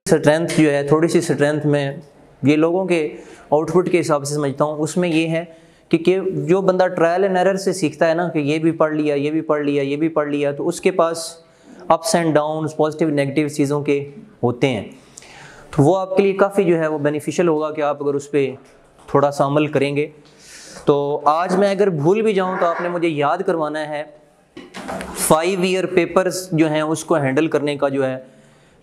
Strength जो है, थोड़ी सी स्ट्रेंथ में ये लोगों के आउटपुट के हिसाब से समझता हूँ, उसमें ये है कि जो बंदा ट्रायल एंड एरर से सीखता है ना, कि ये भी पढ़ लिया, ये भी पढ़ लिया, ये भी पढ़ लिया, तो उसके पास ups and downs, positive negative चीज़ों के होते हैं। तो वो आपके लिए काफ़ी जो है वो बेनिफिशियल होगा कि आप अगर उस पर थोड़ा सा अमल करेंगे। तो आज मैं अगर भूल भी जाऊँ तो आपने मुझे याद करवाना है 5 ईयर पेपर्स जो हैं उसको हैंडल करने का जो है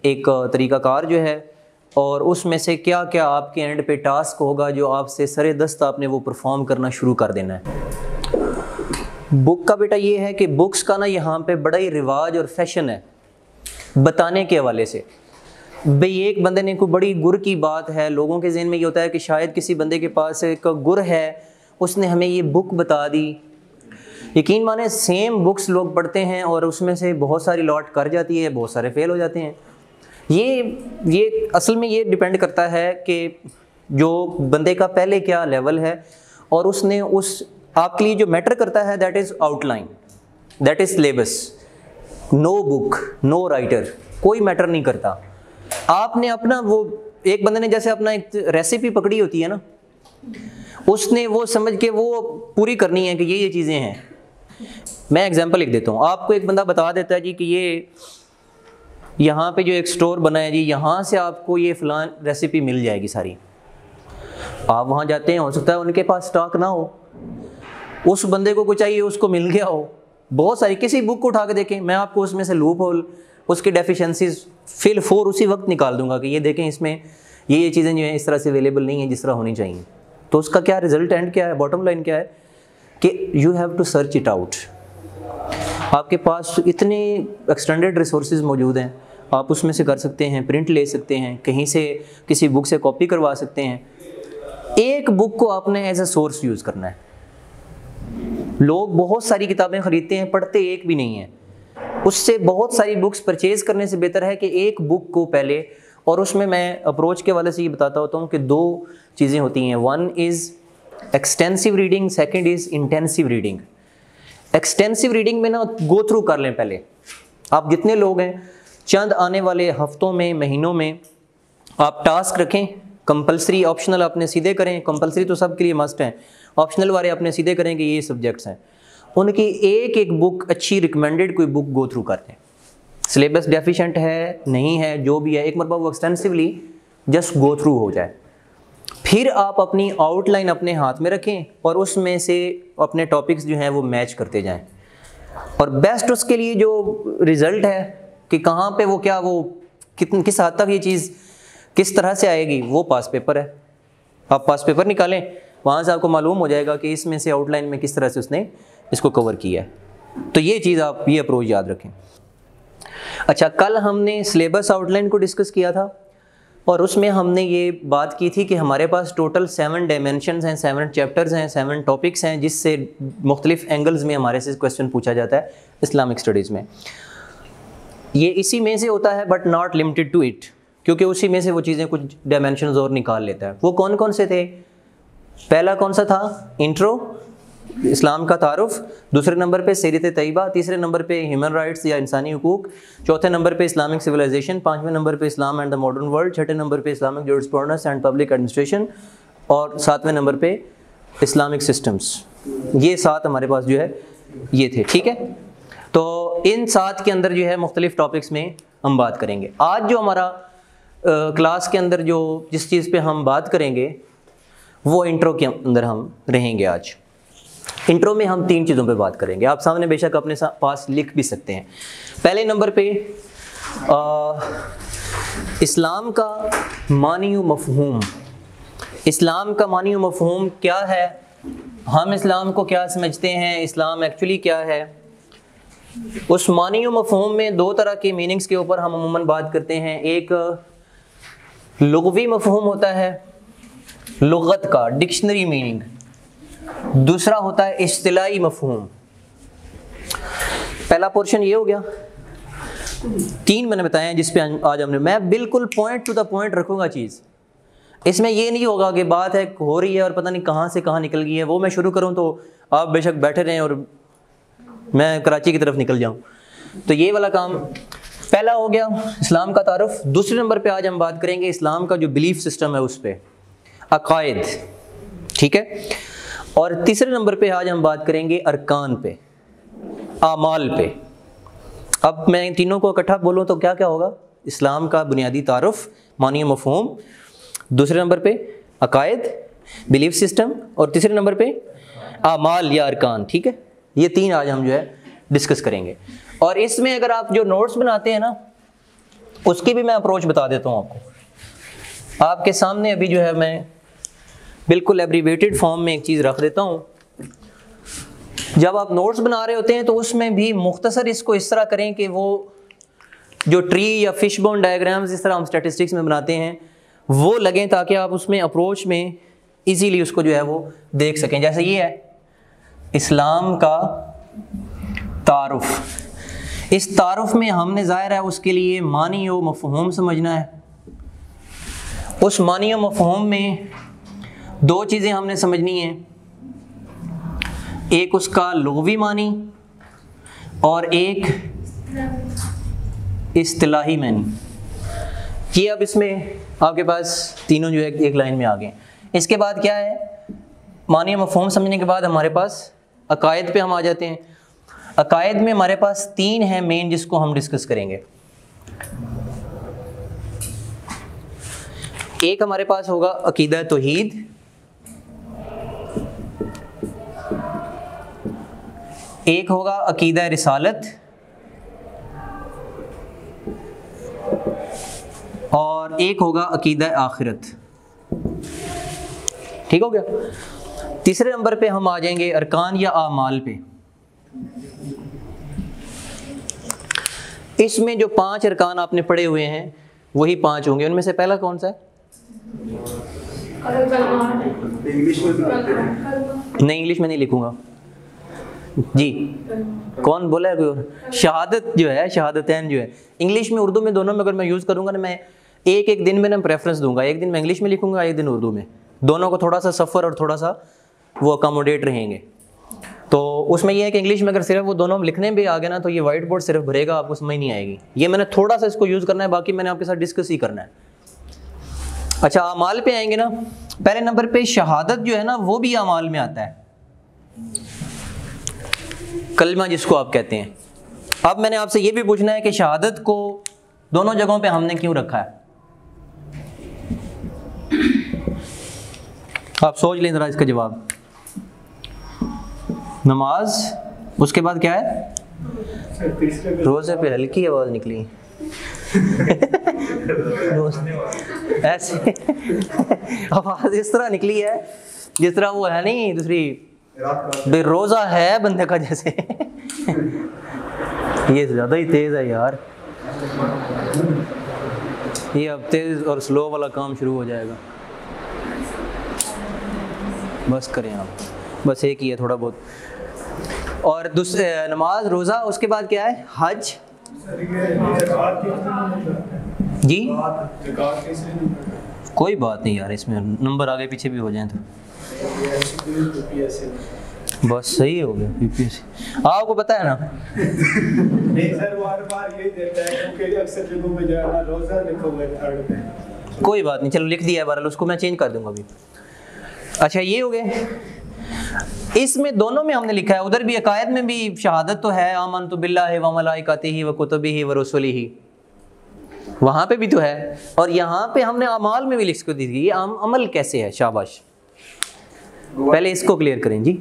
एक तरीक़ाकार जो है, और उसमें से क्या क्या आपके एंड पे टास्क होगा जो आपसे सरे दस्त आपने वो परफॉर्म करना शुरू कर देना है। बुक का बेटा ये है कि बुक्स का ना यहाँ पे बड़ा ही रिवाज और फैशन है बताने के हवाले से। भाई एक बंदे ने कोई बड़ी गुर की बात है, लोगों के ज़हन में ये होता है कि शायद किसी बंदे के पास एक गुर है, उसने हमें ये बुक बता दी। यकीन माने सेम बुक्स लोग पढ़ते हैं और उसमें से बहुत सारी लॉट कर जाती है, बहुत सारे फेल हो जाते हैं। ये असल में ये डिपेंड करता है कि जो बंदे का पहले क्या लेवल है, और उसने उस आपके लिए जो मैटर करता है that is outline, that is syllabus. No book, no writer, कोई मैटर नहीं करता। आपने अपना वो एक बंदे ने जैसे अपना एक रेसिपी पकड़ी होती है ना, उसने वो समझ के वो पूरी करनी है कि ये चीज़ें हैं। मैं एग्जांपल लिख देता हूँ। आपको एक बंदा बता देता है जी कि ये यहाँ पे जो एक स्टोर बना है जी, यहाँ से आपको ये फ़लान रेसिपी मिल जाएगी सारी। आप वहाँ जाते हैं, हो सकता है उनके पास स्टॉक ना हो, उस बंदे को कुछ चाहिए, उसको मिल गया हो। बहुत सारी किसी बुक को उठा के देखें, मैं आपको उसमें से लूप होल, उसकी डेफिशिएंसीज फिल फोर उसी वक्त निकाल दूंगा कि ये देखें इसमें ये चीज़ें जो हैं इस तरह से अवेलेबल नहीं है जिस तरह होनी चाहिए। तो उसका क्या रिजल्ट एंड क्या है, बॉटम लाइन क्या है कि you have to search it out. आपके पास इतने एक्सटेंडेड रिसोर्सेज मौजूद हैं, आप उसमें से कर सकते हैं, प्रिंट ले सकते हैं, कहीं से किसी बुक से कॉपी करवा सकते हैं। एक बुक को आपने एज अ सोर्स यूज़ करना है। लोग बहुत सारी किताबें ख़रीदते हैं, पढ़ते एक भी नहीं है। उससे बहुत सारी बुक्स परचेज़ करने से बेहतर है कि एक बुक को पहले, और उसमें मैं अप्रोच के वाले से ये बताता होता हूँ कि 2 चीज़ें होती हैं। 1 is extensive reading, 2nd is intensive reading. Extensive reading में ना गो थ्रू कर लें पहले। आप जितने लोग हैं, चंद आने वाले हफ्तों में, महीनों में आप टास्क रखें, कंपलसरी ऑप्शनल अपने सीधे करें। कंपलसरी तो सब के लिए मस्ट है, ऑप्शनल वाले अपने सीधे करें कि ये सब्जेक्ट्स हैं। उनकी एक एक बुक अच्छी रिकमेंडेड कोई बुक गो थ्रू कर दें। सिलेबस डेफिशिएंट है, नहीं है, जो भी है, एक मरतबा वो एक्सटेंसिवली जस्ट गो थ्रू हो जाए। फिर आप अपनी आउटलाइन अपने हाथ में रखें और उसमें से अपने टॉपिक्स जो हैं वो मैच करते जाएं। और बेस्ट उसके लिए जो रिज़ल्ट है कि कहाँ पे वो क्या वो किस हद तक ये चीज़ किस तरह से आएगी, वो पास पेपर है। आप पास पेपर निकालें, वहाँ से आपको मालूम हो जाएगा कि इसमें से आउटलाइन में किस तरह से उसने इसको कवर किया है। तो ये चीज़ आप ये अप्रोच याद रखें। अच्छा, कल हमने सिलेबस आउटलाइन को डिस्कस किया था और उसमें हमने ये बात की थी कि हमारे पास टोटल 7 डायमेंशंस हैं, 7 चैप्टर्स हैं, 7 टॉपिक्स हैं, जिससे मुख्तलिफ एंगल्स में हमारे से क्वेश्चन पूछा जाता है इस्लामिक स्टडीज़ में। ये इसी में से होता है but not limited to it, क्योंकि उसी में से वो चीज़ें कुछ डायमेंशंस और निकाल लेता है। वो कौन कौन से थे? पहला कौन सा था? इंट्रो, इस्लाम का तारुफ। दूसरे नंबर पे सीरत तैयबा। तीसरे नंबर पे ह्यूमन राइट्स या इंसानी हुकूक। चौथे नंबर पे इस्लामिक सिविलाइजेशन। 5वें नंबर पे इस्लाम एंड द मॉडर्न वर्ल्ड। छठे नंबर पे Islamic jurisprudence and public administration. और 7वें नंबर पे इस्लामिक सिस्टम्स। ये 7 हमारे पास जो है ये थे, ठीक है। तो इन 7 के अंदर जो है मुख्तलिफ टॉपिक्स में हम बात करेंगे। आज जो हमारा क्लास के अंदर जो जिस चीज़ पे हम बात करेंगे वो इंट्रो के अंदर हम रहेंगे। आज इंट्रो में हम 3 चीज़ों पे बात करेंगे। आप सामने बेशक अपने पास लिख भी सकते हैं। पहले नंबर पे इस्लाम का मानी व मफ़हूम। इस्लाम का मानी व मफ़हूम क्या है, हम इस्लाम को क्या समझते हैं, इस्लाम एक्चुअली क्या है। उस मानी व मफ़हूम में 2 तरह के मीनिंग्स के ऊपर हम अमूमन बात करते हैं। एक लुग़वी मफ़हूम होता है, लुग़त का डिक्शनरी मीनिंग। दूसरा होता है इस्तिलाही मफ़हूम। पहला पोर्शन ये हो गया। 3 मैंने बताए हैं जिस पे आज हमने, मैं बिल्कुल पॉइंट टू द पॉइंट रखूंगा चीज़। इसमें ये नहीं होगा कि बात है हो रही है और पता नहीं कहाँ से कहाँ निकल गई है, वो मैं शुरू करूँ तो आप बेशक बैठे रहें और मैं कराची की तरफ निकल जाऊँ। तो ये वाला काम पहला हो गया इस्लाम का तारुफ। दूसरे नंबर पे आज हम बात करेंगे इस्लाम का जो बिलीफ सिस्टम है उस पे, अकायद, ठीक है। और तीसरे नंबर पे आज हम बात करेंगे अरकान पे, आमाल पे। अब मैं इन तीनों को इकट्ठा बोलूँ तो क्या क्या होगा? इस्लाम का बुनियादी तारुफ, मानी मफहूम, दूसरे नंबर पे अकायद, बिलीफ सिस्टम, और तीसरे नंबर पे आमाल या अरकान, ठीक है। ये तीन आज हम जो है डिस्कस करेंगे। और इसमें अगर आप जो नोट्स बनाते हैं ना, उसकी भी मैं अप्रोच बता देता हूँ आपको। आपके सामने अभी जो है मैं बिल्कुल एब्रीवेटेड फॉर्म में एक चीज़ रख देता हूँ। जब आप नोट्स बना रहे होते हैं तो उसमें भी मुख्तसर इसको इस तरह करें कि वो जो ट्री या फिश बोन डायग्राम्स जिस तरह हम स्टैटिस्टिक्स में बनाते हैं वो लगें, ताकि आप उसमें अप्रोच में इजीली उसको जो है वो देख सकें। जैसे ये है इस्लाम का तारुफ। इस तारुफ में हमने ज़ाहिर है उसके लिए मानी व मफहूम समझना है। उस मानी व मफहूम में दो चीज़ें हमने समझनी हैं, एक उसका लुग़वी मानी और एक इस्तिलाही मानी। ये अब इसमें आपके पास तीनों जो है एक लाइन में आ गए। इसके बाद क्या है, मानी मफहूम समझने के बाद हमारे पास अकायद पे हम आ जाते हैं। अकायद में हमारे पास तीन हैं मेन, जिसको हम डिस्कस करेंगे। एक हमारे पास होगा अकीदा तौहीद, एक होगा अकीदा रिसालत, और एक होगा अकीदा आखिरत। ठीक हो गया। तीसरे नंबर पे हम आ जाएंगे अरकान या आमाल पे। इसमें जो 5 अरकान आपने पढ़े हुए हैं वही 5 होंगे। उनमें से पहला कौन सा है? नहीं, इंग्लिश में नहीं लिखूंगा जी। कौन बोला है? कोई और? शहादत जो है, शहादतैन जो है, इंग्लिश में उर्दू में दोनों में अगर मैं यूज़ करूंगा ना, मैं एक दिन में ना प्रेफरेंस दूंगा। एक दिन मैं इंग्लिश में लिखूंगा, एक दिन उर्दू में। दोनों को थोड़ा सा सफ़र और थोड़ा सा वो अकोमोडेट रहेंगे। तो उसमें यह है कि इंग्लिश में अगर सिर्फ वो दोनों लिखने भी आ गए ना, तो ये वाइट बोर्ड सिर्फ भरेगा, आपको समझ नहीं आएगी। ये मैंने थोड़ा सा इसको यूज़ करना है, बाकी मैंने आपके साथ डिस्कस ही करना है। अच्छा, अमाल पे आएंगे ना। पहले नंबर पे शहादत जो है ना, वो भी अमाल में आता है, कलमा जिसको आप कहते हैं। अब मैंने आपसे ये भी पूछना है कि शहादत को दोनों जगहों पे हमने क्यों रखा है? आप सोच लें जरा इसका जवाब। नमाज, उसके बाद क्या है? रोज़े पे हल्की आवाज़ निकली ऐसे आवाज़ इस तरह निकली है जिस तरह वो है नहीं, दूसरी बेरोज़ा है बंदे का जैसे। ये ज़्यादा ही तेज़ है यार। ये अब तेज़ और स्लो वाला काम शुरू हो जाएगा। बस करें आप, बस एक ही है थोड़ा बहुत। और दूसरे नमाज, रोज़ा, उसके बाद क्या है? हज जी। कोई बात नहीं यार, इसमें नंबर आगे पीछे भी हो जाए तो बस सही हो गया। यूपीएससी आपको पता है ना? नहीं सर, बार यही देता है क्योंकि अक्सर जगहों में जो है ना रोज़ा लिखा हुआ है थर्ड पे। कोई बात नहीं, चलो लिख दिया है बहरहाल, उसको मैं चेंज कर दूंगा अभी। अच्छा, ये हो गए। इसमें दोनों में हमने लिखा है, उधर भी अकायद में भी शहादत तो है, आमनतु बिल्लाहि व मलाइकातिही व कुतुबिही व रुसुलिही, वहाँ पे भी तो है। और यहाँ पे हमने अमाल में भी लिख दी थी। ये अमल कैसे है? शाबाश, पहले इसको क्लियर करें जी।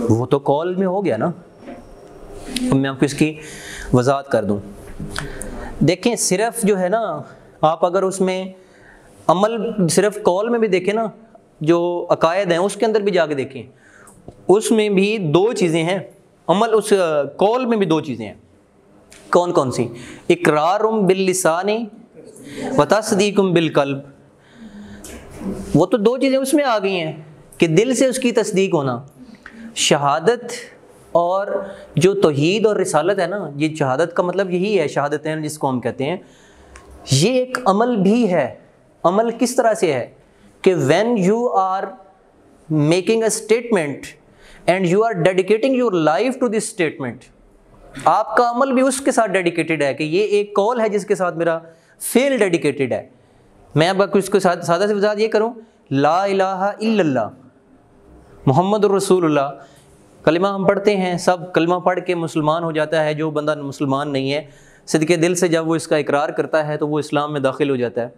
वो तो कॉल में हो गया ना, मैं आपको इसकी वजाहत कर दूं। देखें, सिर्फ जो है ना, आप अगर उसमें अमल सिर्फ कॉल में भी देखें ना, जो अकायद हैं उसके अंदर भी जाके देखें, उसमें भी 2 चीज़ें हैं। अमल उस कॉल में भी 2 चीज़ें हैं। कौन कौन सी? इकरारुम बिल लिसानी व तस्दीकुम बिल कल्ब। वो तो 2 चीज़ें उसमें आ गई हैं कि दिल से उसकी तस्दीक होना। शहादत और जो तौहीद और रिसालत है ना, ये शहादत का मतलब यही है, शहादतैन जिसको हम कहते हैं, ये एक अमल भी है। अमल किस तरह से है कि when you are making a statement and you are dedicating your life to this statement, आपका अमल भी उसके साथ डेडिकेटेड है कि ये एक कॉल है जिसके साथ मेरा फेल डेडिकेटेड है। मैं अब इसको सादा से वजाहत ये करूँ, ला इलाहा इल्लल्लाह मुहम्मदुर रसूलुल्लाह, कलिमा हम पढ़ते हैं, सब कलिमा पढ़ के मुसलमान हो जाता है। जो बंदा मुसलमान नहीं है, सिद्के दिल से जब वो इसका इकरार करता है तो वो इस्लाम में दाखिल हो जाता है।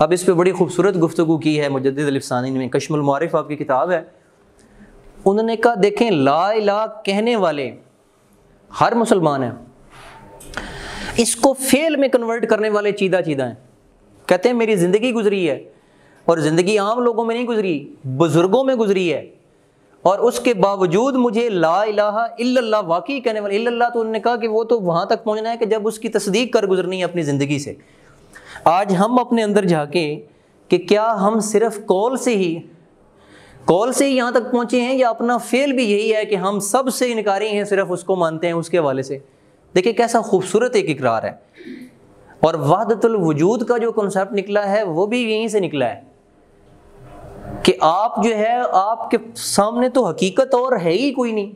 अब इस पर बड़ी खूबसूरत गुफ्तगू की है मुजद्दिद अल-अफ़सानी में, कश्मुल मुआरिफ आपकी किताब है। उन्होंने कहा देखें, ला इलाहा कहने वाले हर मुसलमान हैं, इसको फेल में कन्वर्ट करने वाले चीदा चीदा हैं। कहते हैं मेरी ज़िंदगी गुजरी है और ज़िंदगी आम लोगों में नहीं गुजरी, बुज़ुर्गों में गुजरी है, और उसके बावजूद मुझे ला इलाहा इल्लल्लाह वाकई कहने वाले, इल्लल्लाह तो उन्होंने कहा कि वो तो वहाँ तक पहुँचना है कि जब उसकी तस्दीक कर गुजरनी है अपनी ज़िंदगी से। आज हम अपने अंदर झाँके कि क्या हम सिर्फ कॉल से ही यहाँ तक पहुँचे हैं, या अपना फेल भी यही है कि हम सब से इनकारी हैं, सिर्फ उसको मानते हैं उसके हवाले से। देखिए कैसा खूबसूरत एक इकरार है। और वहदतुल वजूद का जो कॉन्सेप्ट निकला है वो भी यहीं से निकला है कि आप जो है, आपके सामने तो हकीकत और है ही कोई नहीं,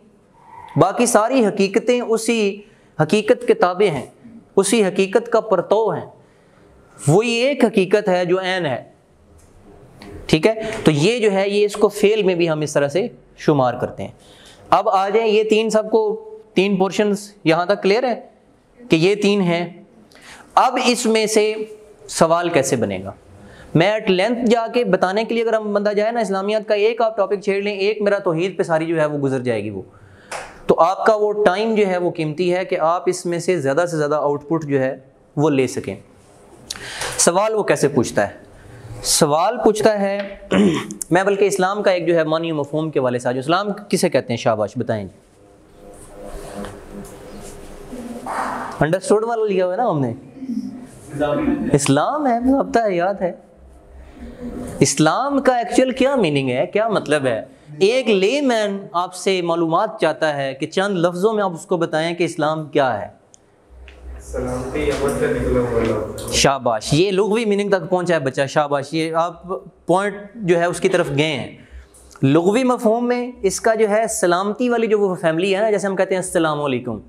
बाकी सारी हकीकतें उसी हकीकत के ताबे हैं, उसी हकीकत का परतव हैं। वही एक हकीकत है जो ऐन है। ठीक है, तो ये जो है, ये इसको फेल में भी हम इस तरह से शुमार करते हैं। अब आ जाए, ये तीन, सबको तीन पोर्शंस यहाँ तक क्लियर है कि ये तीन हैं। अब इसमें से सवाल कैसे बनेगा, मैं एट लेंथ जाके बताने के लिए, अगर हम बंदा जाए ना इस्लामियात का एक आप टॉपिक छेड़ लें, एक मेरा तौहीद पे सारी जो है वो गुजर जाएगी, वो तो आपका वो टाइम जो है वो कीमती है कि आप इसमें से ज़्यादा आउटपुट जो है वो ले सकें। सवाल वो कैसे पूछता है? सवाल पूछता है मैं बल्कि इस्लाम का एक जो है मानी मफहूम के वाले साथ, इस्लाम किसे कहते हैं, शाबाश बताएं। अंडरस्टूड वाला लिया हुआ है ना हमने, इस्लाम है, ज़ाब्ता है, याद है। इस्लाम का एक्चुअल क्या मीनिंग है, क्या मतलब है? एक लेमैन आपसे मालूमात चाहता है कि चंद लफ्ज़ों में आप उसको बताएं कि इस्लाम क्या है। शाबाश, ये लुग़वी मीनिंग तक पहुंचा है बच्चा, शाबाश, ये आप पॉइंट जो है उसकी तरफ गए हैं। लुग़वी मफ़हूम में इसका जो है सलामती वाली जो वो फैमिली है ना, जैसे हम कहते हैं अस्सलाम वालेकुम,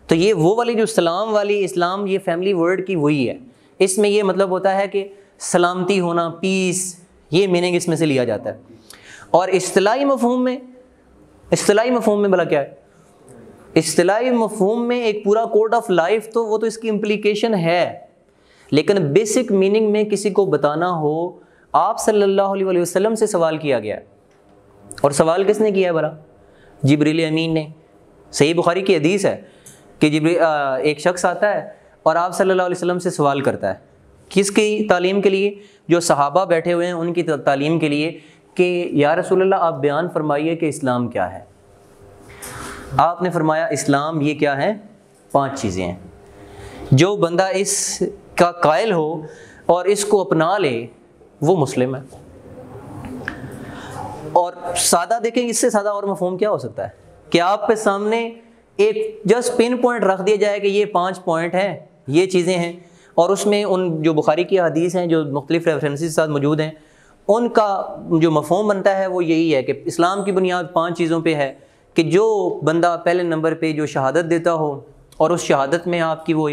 तो ये वो वाली जो सलाम वाली इस्लाम, ये फैमिली वर्ड की वही है। इसमें ये मतलब होता है कि सलामती होना, पीस, ये मीनिंग इसमें से लिया जाता है। और इस्तिलाही मफ़हूम में भला क्या है? इस्तिलाही मफ़हूम में एक पूरा कोड ऑफ लाइफ, तो वो तो इसकी इम्प्लीकेशन है, लेकिन बेसिक मीनिंग में किसी को बताना हो, आप सल्लल्लाहु अलैहि वसल्लम से सवाल किया गया, और सवाल किसने किया है भला? जिब्रील अमीन ने। सही बुखारी की हदीस है कि एक शख्स आता है और आप सल्लल्लाहु अलैहि वसल्लम से सवाल करता है, किसकी तालीम के लिए? जो सहाबा बैठे हुए हैं उनकी तालीम के लिए, कि या रसूलल्लाह आप बयान फरमाइए कि इस्लाम क्या है। आपने फरमाया इस्लाम ये क्या है? 5 चीज़ें हैं। जो बंदा इसका कायल हो और इसको अपना ले वो मुस्लिम है। और सादा देखें, इससे सादा और मफ़हूम क्या हो सकता है कि आपके सामने एक जस्ट पिन पॉइंट रख दिया जाए कि ये 5 पॉइंट हैं, ये चीज़ें हैं, और उसमें उन जो बुखारी की हदीस हैं जो मुख्तलिफ रेफरेंसेस साथ मौजूद हैं, उनका जो मफ़हूम बनता है वो यही है कि इस्लाम की बुनियाद 5 चीज़ों पे है कि जो बंदा पहले नंबर पे जो शहादत देता हो और उस शहादत में आपकी वो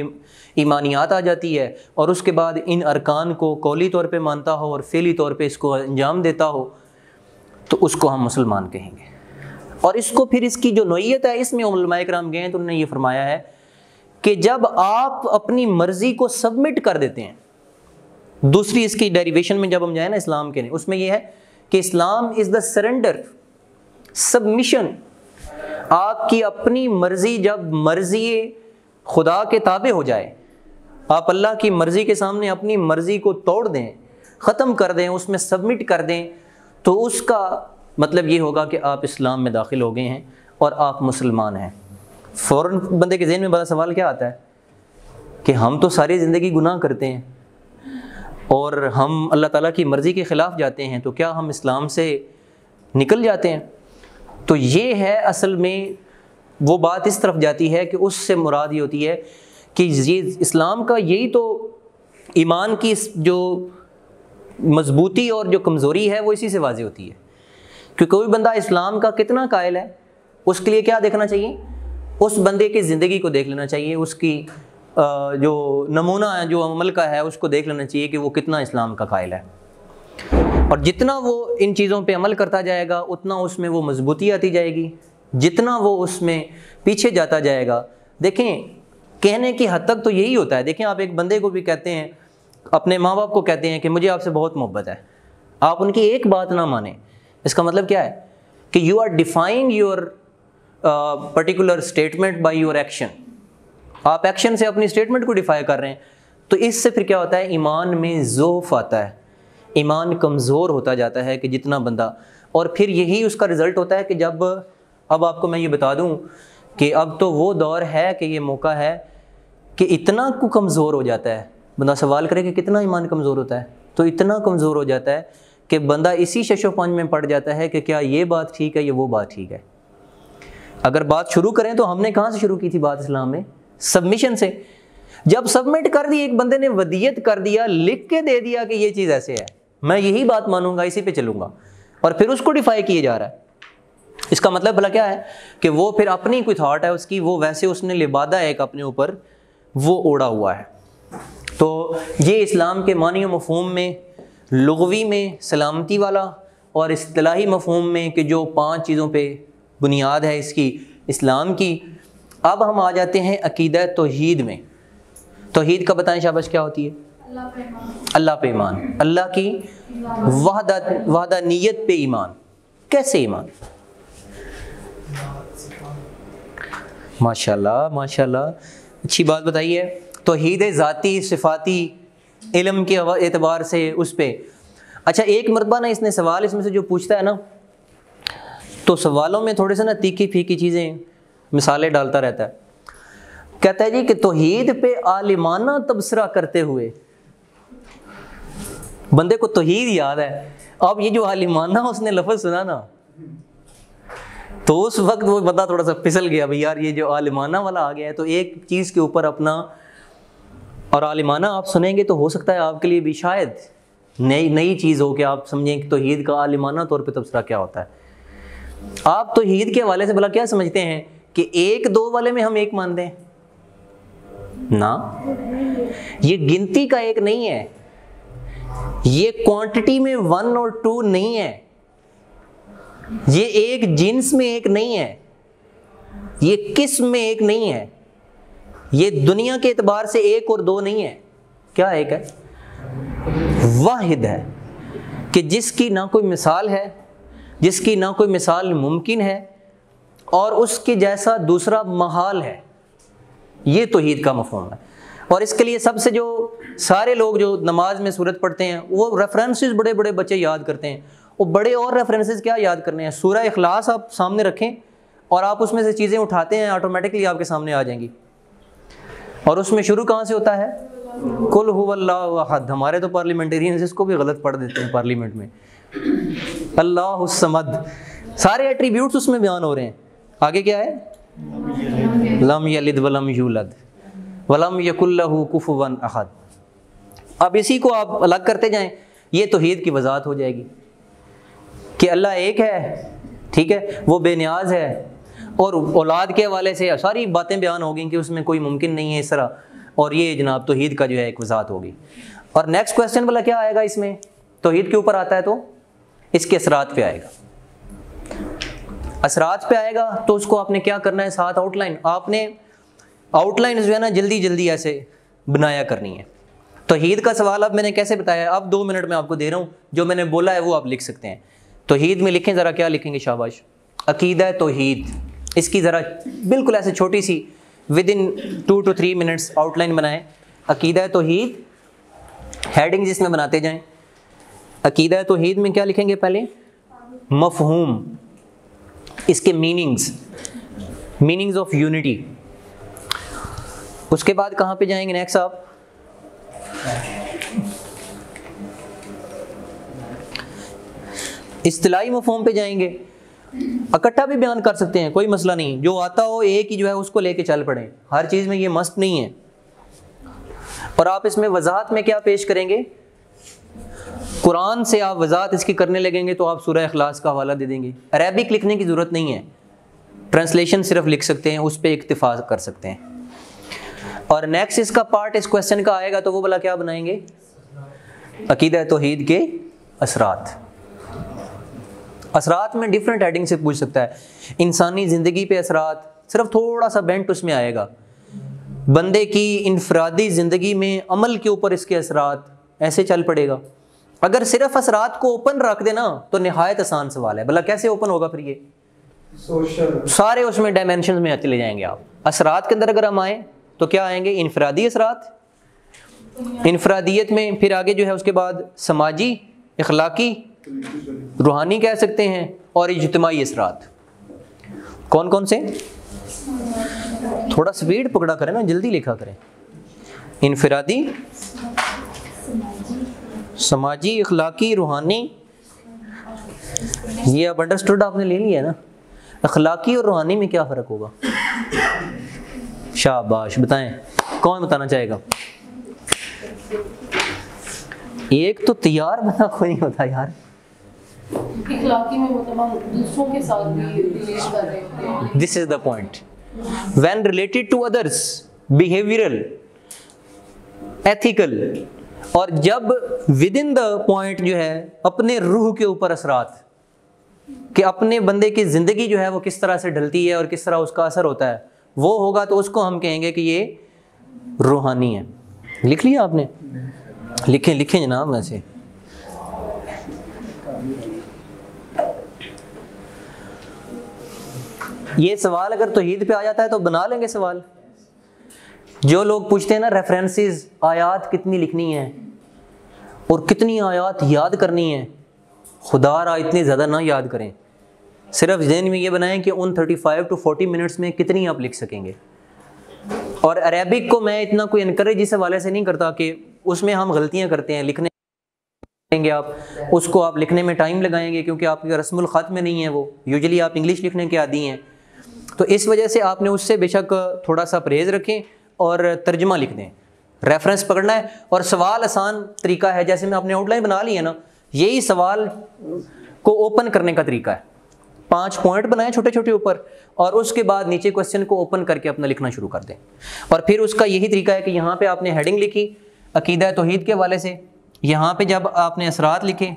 ईमानियात आ जाती है, और उसके बाद इन अरकान को कौली तौर पे मानता हो और फ़ेली तौर पे इसको अंजाम देता हो, तो उसको हम मुसलमान कहेंगे। और इसको फिर इसकी जो नौइयत है, इसमें उलमाए किराम गए हैं तो उन्होंने ये फरमाया है कि जब आप अपनी मर्ज़ी को सबमिट कर देते हैं, दूसरी इसकी डेरिवेशन में जब हम जाए ना इस्लाम के, उसमें यह है कि इस्लाम इज़ द सरेंडर, सबमिशन। आपकी अपनी मर्ज़ी जब मर्ज़ी खुदा के ताबे हो जाए, आप अल्लाह की मर्ज़ी के सामने अपनी मर्ज़ी को तोड़ दें, ख़त्म कर दें, उसमें सबमिट कर दें, तो उसका मतलब ये होगा कि आप इस्लाम में दाखिल हो गए हैं और आप मुसलमान हैं। फ़ौरन बंदे के ज़हन में बड़ा सवाल क्या आता है कि हम तो सारी ज़िंदगी गुनाह करते हैं और हम अल्लाह ताला की मर्ज़ी के ख़िलाफ़ जाते हैं, तो क्या हम इस्लाम से निकल जाते हैं? तो ये है असल में वो बात इस तरफ जाती है कि उससे मुराद ये होती है कि ये इस्लाम का यही तो ईमान की जो मजबूती और जो कमज़ोरी है वो इसी से वाज़ेह होती है कि कोई बंदा इस्लाम का कितना कायल है, उसके लिए क्या देखना चाहिए उस बंदे की ज़िंदगी को देख लेना चाहिए, उसकी जो नमूना है जो अमल का है उसको देख लेना चाहिए कि वो कितना इस्लाम का कायल है। और जितना वो इन चीज़ों पे अमल करता जाएगा उतना उसमें वो मजबूती आती जाएगी, जितना वो उसमें पीछे जाता जाएगा। देखें, कहने की हद तक तो यही होता है। देखें, आप एक बंदे को भी कहते हैं, अपने माँ बाप को कहते हैं कि मुझे आपसे बहुत मोहब्बत है, आप उनकी एक बात ना माने, इसका मतलब क्या है कि you are defying your particular statement by your action. आप एक्शन से अपनी स्टेटमेंट को डिफाई कर रहे हैं। तो इससे फिर क्या होता है, ईमान में ज़ोफ़ आता है, ईमान कमज़ोर होता जाता है कि जितना बंदा, और फिर यही उसका रिज़ल्ट होता है कि जब, अब आपको मैं ये बता दूं कि अब तो वो दौर है कि ये मौका है कि इतना को कमज़ोर हो जाता है। बंदा सवाल करे कि कितना ईमान कमज़ोर होता है, तो इतना कमज़ोर हो जाता है कि बंदा इसी शशोपंज में पड़ जाता है कि क्या ये बात ठीक है या वो बात ठीक है। अगर बात शुरू करें तो हमने कहाँ से शुरू की थी बात इस्लाम में? सबमिशन से। जब सबमिट कर दी, एक बंदे ने वदियत कर दिया, लिख के दे दिया कि ये चीज़ ऐसे है, मैं यही बात मानूंगा, इसी पे चलूंगा, और फिर उसको डिफाई किया जा रहा है। इसका मतलब भला क्या है कि वो फिर अपनी कोई थॉट है उसकी, वो वैसे उसने लिबादा एक अपने ऊपर वो ओढ़ा हुआ है। तो ये इस्लाम के मानी व मफ़हूम में, लुग़वी में सलामती वाला, और इस्तिलाही मफ़हूम में कि जो 5 चीज़ों पे बुनियाद है इसकी, इस्लाम की। अब हम आ जाते हैं अकीदा तौहीद में। तौहीद का बताएं शाबाश क्या होती है? अल्लाह पे ईमान, अल्लाह की वहदानियत पे ईमान। कैसे ईमान? माशाल्लाह माशाल्लाह, अच्छी बात बताइए। तौहीद ज़ाती सिफ़ाती इल्म के एतबार से उस पर। अच्छा, एक मरतबा ना इसने सवाल इसमें से जो पूछता है ना, तो सवालों में थोड़े से ना तीखी फीकी चीज़ें मिसालें डालता रहता है। कहता है जी कि तौहीद पे आलिमाना तबसरा करते हुए, बंदे को तौहीद याद है, अब ये जो आलिमाना उसने लफ्ज़ सुना ना, तो उस वक्त वो बंदा थोड़ा सा फिसल गया, भाई यार ये जो आलिमाना वाला आ गया है, तो एक चीज़ के ऊपर अपना, और आलिमाना आप सुनेंगे तो हो सकता है आपके लिए भी शायद नई चीज़ हो कि आप समझें कि तौहीद का आलिमाना तौर पे तबसरा क्या होता है। आप तौहीद के हवाले से भला क्या समझते हैं कि 1-2 वाले में हम एक मानते हैं ना? ये गिनती का एक नहीं है, ये क्वांटिटी में 1 और 2 नहीं है, ये एक जिन्स में एक नहीं है, ये किस्म में एक नहीं है, ये दुनिया के एतबार से 1 और 2 नहीं है। क्या एक है? वाहिद है, कि जिसकी ना कोई मिसाल है, जिसकी ना कोई मिसाल मुमकिन है, और उसके जैसा दूसरा महाल है। ये तौहीद का मफ़हूम है। और इसके लिए सबसे जो सारे लोग जो नमाज में सूरत पढ़ते हैं वो रेफरेंसेस बड़े बड़े बच्चे याद करते हैं। वो बड़े और रेफरेंसेस क्या याद करने हैं? सूरह इखलास आप सामने रखें और आप उसमें से चीज़ें उठाते हैं, ऑटोमेटिकली आपके सामने आ जाएंगी। और उसमें शुरू कहाँ से होता है? कुल हुवल्लाहु अहद। हमारे तो पार्लियामेंटेरियंस इसको भी गलत पढ़ देते हैं पार्लियामेंट में, अल्लाहुस समद। सारे एट्रीब्यूट्स उसमें बयान हो रहे हैं। आगे क्या है? लम यलिद वलम यूलद वलम यकुल्लहु कुफुवन अहद। अब इसी को आप अलग करते जाएं, ये तौहीद की वजाहत हो जाएगी कि अल्लाह एक है, ठीक है, वो बेनियाज है, और औलाद के हवाले से सारी बातें बयान हो गई कि उसमें कोई मुमकिन नहीं है इस तरह, और ये जनाब तौहीद का जो है एक वजाहत होगी। और नेक्स्ट क्वेश्चन वाला क्या आएगा इसमें? तौहीद के ऊपर आता है तो इसके असरात पे आएगा। असरात पे आएगा तो उसको आपने क्या करना है? साथ आउटलाइन, आपने आउटलाइन जो है ना जल्दी जल्दी ऐसे बनाया करनी है। तौहीद का सवाल अब मैंने कैसे बताया, अब 2 मिनट में आपको दे रहा हूँ, जो मैंने बोला है वो आप लिख सकते हैं। तौहीद में लिखें ज़रा, क्या लिखेंगे? शाबाश। अकीदा तौहीद, इसकी ज़रा बिल्कुल ऐसे छोटी सी विदिन 2 to 3 मिनट्स आउटलाइन बनाएं। अकीदा तौहीद, हेडिंग जिसमें बनाते जाएं। अकीदा तौहीद में क्या लिखेंगे? पहले मफ़हूम, इसके मीनिंग्स ऑफ यूनिटी। उसके बाद कहाँ पे जाएंगे नेक्स्ट आप? इस्तिलाही मफ़हूम पे जाएंगे। इकट्ठा भी बयान कर सकते हैं, कोई मसला नहीं, जो आता हो एक ही जो है उसको लेके चल पड़े, हर चीज़ में ये मस्त नहीं है। और आप इसमें वजाहत में क्या पेश करेंगे? कुरान से आप वजाहत इसकी करने लगेंगे तो आप सूरह इखलास का हवाला दे देंगे। अरबिक लिखने की ज़रूरत नहीं है, ट्रांसलेशन सिर्फ लिख सकते हैं, उस पर इक्तिफा कर सकते हैं। और नेक्स्ट इसका पार्ट इस क्वेश्चन का आएगा तो वो भला क्या बनाएंगे, अकीदा तौहीद के असरात। असरात में डिफरेंट हेडिंग से पूछ सकता है, इंसानी ज़िंदगी पे असरात, सिर्फ थोड़ा सा बेंट उसमें आएगा, बंदे की इनफरादी ज़िंदगी में अमल के ऊपर इसके असरात, ऐसे चल पड़ेगा। अगर सिर्फ असरात को ओपन रख देना तो निहायत आसान सवाल है, भला कैसे ओपन होगा फिर ये सोशल, सारे उसमें डायमेंशन में चले जाएंगे आप। असरात के अंदर अगर हम आए तो क्या आएंगे, इनफरादी असरात, इनफरादियत में फिर आगे जो है उसके बाद समाजी, इखलाकी, रूहानी कह सकते हैं, और इज्तिमाई असरात। कौन कौन से, थोड़ा स्पीड पकड़ा करें ना, जल्दी लिखा करें। इनफरादी, समाजी, इखलाकी, रूहानी, ये अब अंडरस्टूड आपने ले लिया है ना। अखलाकी और रूहानी में क्या फ़र्क होगा, शाबाश बताएं, कौन बताना चाहेगा। एक तो तैयार बना कोई नहीं होता यार। इखलाकी में मतलब हम दूसरों के साथ भी रिलेट कर रहे हैं। This is the point, when related to others, behavioural, ethical, और जब विद इन द पॉइंट जो है अपने रूह के ऊपर असरात, कि अपने बंदे की ज़िंदगी जो है वो किस तरह से ढलती है और किस तरह उसका असर होता है, वो होगा तो उसको हम कहेंगे कि ये रूहानी है। लिख लिया आपने, लिखें लिखें जनाब। वैसे ये सवाल अगर तौहीद पे आ जाता है तो बना लेंगे सवाल। जो लोग पूछते हैं ना रेफरेंसेस, आयात कितनी लिखनी है और कितनी आयात याद करनी है, खुदारा इतनी ज़्यादा ना याद करें, सिर्फ ज़हन में ये बनाएं कि उन 35 to 40 मिनट्स में कितनी आप लिख सकेंगे। और अरेबिक को मैं इतना कोई इनकरेज इस हवाले से नहीं करता कि उसमें हम गलतियां करते हैं, लिखने आप उसको आप लिखने में टाइम लगाएंगे क्योंकि आपके रस्मुल ख़त में नहीं है वो, यूजुअली आप इंग्लिश लिखने के आदी हैं, तो इस वजह से आपने उससे बेशक थोड़ा सा परहेज़ रखें और तर्जुमा लिख दें, रेफरेंस पकड़ना है। और सवाल आसान तरीका है, जैसे मैं आपने आउटलाइन बना ली है ना, यही सवाल को ओपन करने का तरीका है। 5 पॉइंट बनाए छोटे छोटे ऊपर, और उसके बाद नीचे क्वेश्चन को ओपन करके अपना लिखना शुरू कर दें। और फिर उसका यही तरीका है कि यहाँ पे आपने हेडिंग लिखी अकीदा तौहीद के हवाले से, यहाँ पे जब आपने असरात लिखे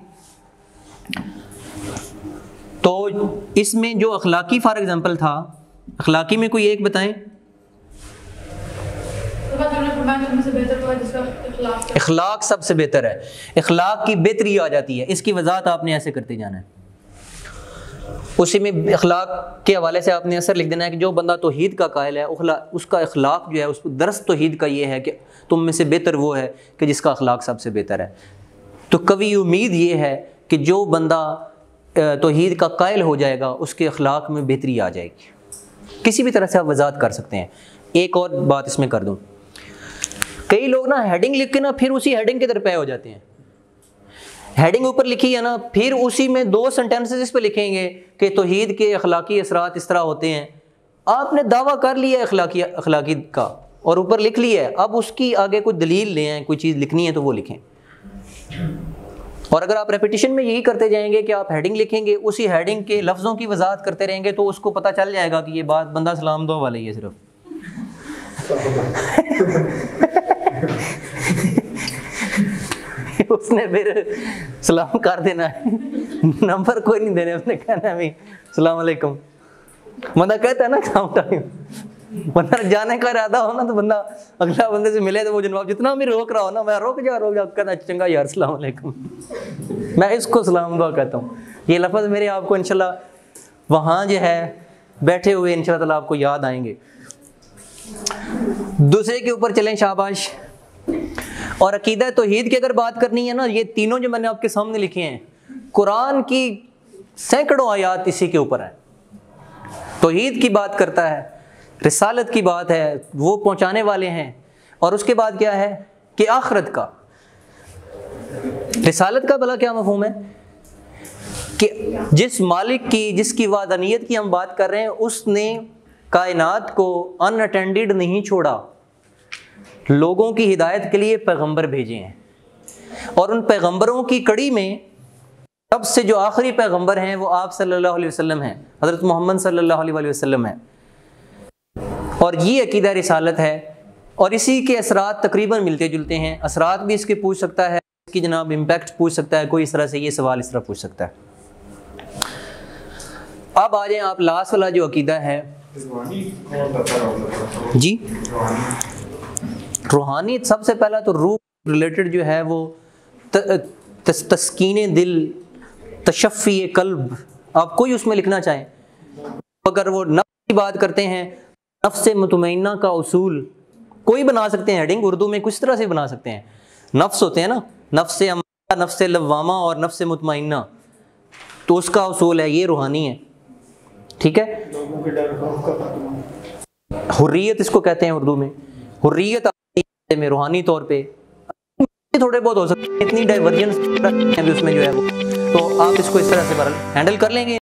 तो इसमें जो अखलाकी फॉर एग्जांपल था, अखलाकी में कोई एक बताएं। इखलाक सबसे बेहतर है, इखलाक की बेहतरी आ जाती है, इसकी वजाहत आपने ऐसे करते जाना है। उसी में इखलाक के हवाले से आपने असर लिख देना है कि जो बंदा तौहीद का कायल है उसका इखलाक जो है, उस दरस तौहीद का ये है कि तुम में से बेहतर वो है कि जिसका अखलाक सबसे बेहतर है। तो कभी उम्मीद ये है कि जो बंदा तौहीद का कायल हो जाएगा उसके अखलाक में बेहतरी आ जाएगी। किसी भी तरह से आप वजाहत कर सकते हैं। एक और बात इसमें कर दूं, कई लोग ना हेडिंग लिख के ना फिर उसी हेडिंग के तरफ पे हो जाते हैं। हेडिंग ऊपर लिखी है ना, फिर उसी में 2 सेंटेंसेस इस पे लिखेंगे कि तौहीद के अखलाकी असरात इस तरह होते हैं। आपने दावा कर लिया अखलाकी का और ऊपर लिख लिया है, अब उसकी आगे कोई दलील ले आए, कोई चीज़ लिखनी है तो वो लिखें। और अगर आप रेपिटेशन में यही करते जाएंगे कि आप हेडिंग लिखेंगे, उसी हेडिंग के लफ्ज़ों की वजाहत करते रहेंगे, तो उसको पता चल जाएगा कि ये बात बंदा सलाम दुआ वाला ही है सिर्फ। उसने फिर सलाम कर देना है, नंबर कोई नहीं देने, उसने कहना है सलाम अलैकुम। बंदा कहता है ना काम टाइम, बंदा जाने का इरादा हो ना तो बंदा अगला बंदे से मिले तो वो जनाब जितना भी रोक रहा हो ना, मैं रोक जा कहता चंगा यार सलाम अलैकुम, मैं इसको सलाम दुआ कहता हूँ। ये लफ्ज़ मेरे आपको इंशाल्लाह वहाँ जो है बैठे हुए इंशाल्लाह ताला आपको याद आएंगे। दूसरे के ऊपर चलें, शाबाश। और अकीदा तौहीद की अगर बात करनी है ना, ये तीनों जो मैंने आपके सामने लिखे हैं, कुरान की सैकड़ों आयात इसी के ऊपर है। तौहीद की बात करता है, रिसालत की बात है, वो पहुंचाने वाले हैं, और उसके बाद क्या है कि आखिरत का। रिसालत का भला क्या मफहूम है कि जिस मालिक की, जिसकी वादनीयत की हम बात कर रहे हैं, उसने कायनात को अनअटेंडेड नहीं छोड़ा, लोगों की हिदायत के लिए पैगंबर भेजे हैं, और उन पैगंबरों की कड़ी में सबसे जो आखिरी पैगंबर हैं वो आप सल्लल्लाहु अलैहि वसल्लम हैं, हज़रत मोहम्मद सल्लल्लाहु अलैहि वसल्लम हैं। और ये अकीदा रिसालत है और इसी के असरात तकरीबन मिलते जुलते हैं। असरात भी इसके पूछ सकता है, इसकी जनाब इम्पैक्ट पूछ सकता है, कोई इस तरह से ये सवाल इस तरह पूछ सकता है। अब आ जाएं आप लास्ट वाला जो अकीदा है जी, रूहानी। सबसे पहला तो रूह रिलेटेड जो है वो तस्कीन दिल, तशफ़ी कल्ब, आप कोई उसमें लिखना चाहें। अगर वो नफ्स की बात करते हैं, नफ्स मुतमइन्ना का उसूल कोई बना सकते हैं, हेडिंग उर्दू में कुछ तरह से बना सकते हैं। नफ्स होते हैं ना, नफ्स अम्मारा, नफ्स लव्वामा और नफ्स मुतमइन्ना, तो उसका उसूल है ये रूहानी है। ठीक है, हुर्रियत इसको कहते हैं उर्दू में। हुर्रियत में रूहानी तौर पे थोड़े बहुत हो सकते हैं, इतनी डाइवर्जेंस उसमें जो है वो, तो आप इसको इस तरह से हैंडल कर लेंगे।